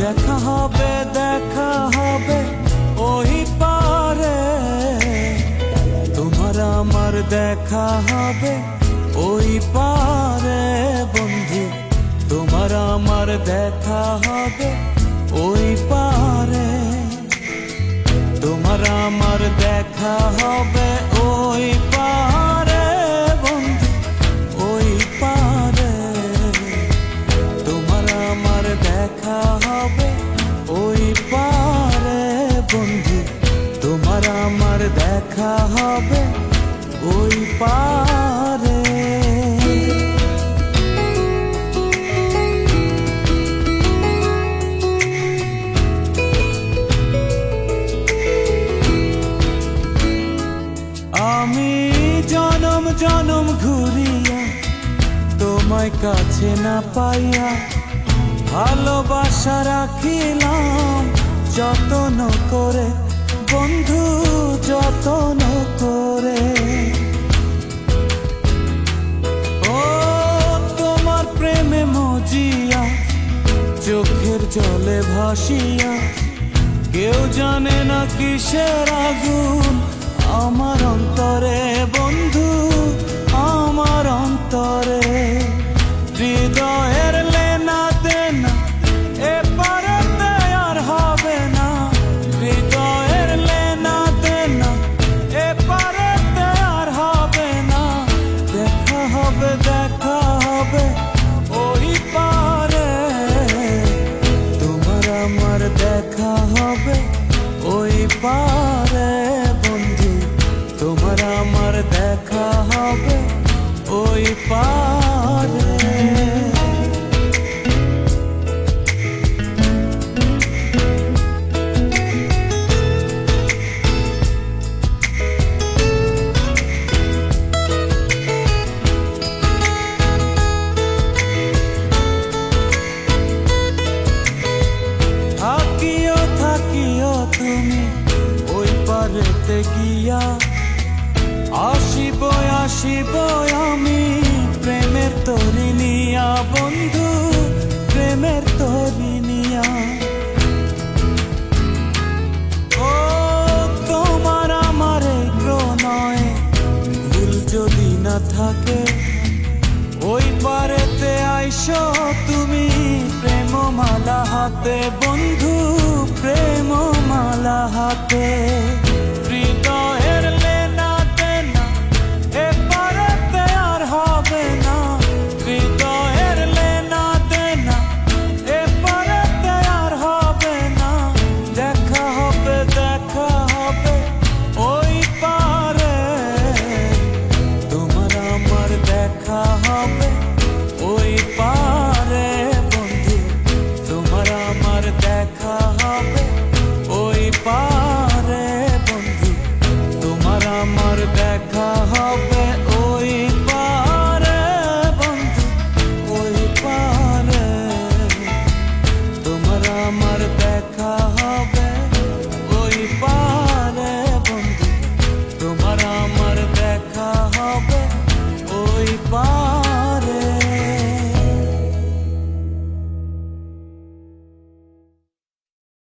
দেখা হবে ওই পারে, তোমার আমার দেখা হবে ওই পারে বন্ধু, তোমার আমার দেখা হবে ওই পারে, তোমার আমার দেখা হবে ওই পারে বন্ধু, ওই পারে, তোমার আমার দেখা হবে ওই পারে বন্ধু, তোমার আমার দেখা হবে ওই পারে। আমি জনম জনম ঘুরিয়া তোমায় কাছে না পাইয়া, ভালোবাসা রাখিলাম যতন করে বন্ধু, যতন করে। ও তোমার প্রেমে মজিয়া, চোখের জলে ভাসিয়া, কেউ জানে না কিসের আগুন আমার অন্তরে বন্ধু, আমার অন্তরে। হৃদয়ের লেনা দেনা এপারেতে আর হবে না, হৃদয়ের লেনা দেনা এপারেতে আর হবে না। দেখা হবে ওই পারে, তোমার আমার দেখা হবে ওই পারে বন্ধু, তোমার আমার দেখা হবে ওই পারে। থাকিও তুমি ওই পারেতে গিয়া, আসিব আমি প্রেমের তরি নিয়া বন্ধু, প্রেমের তরি নিয়া। ও তোমার আমার এই প্রণয়ে ভুল যদি না থাকে, ওই পারেতে আইসো তুমি প্রেমমালা হাতে বন্ধু, প্রেমমালা হাতে।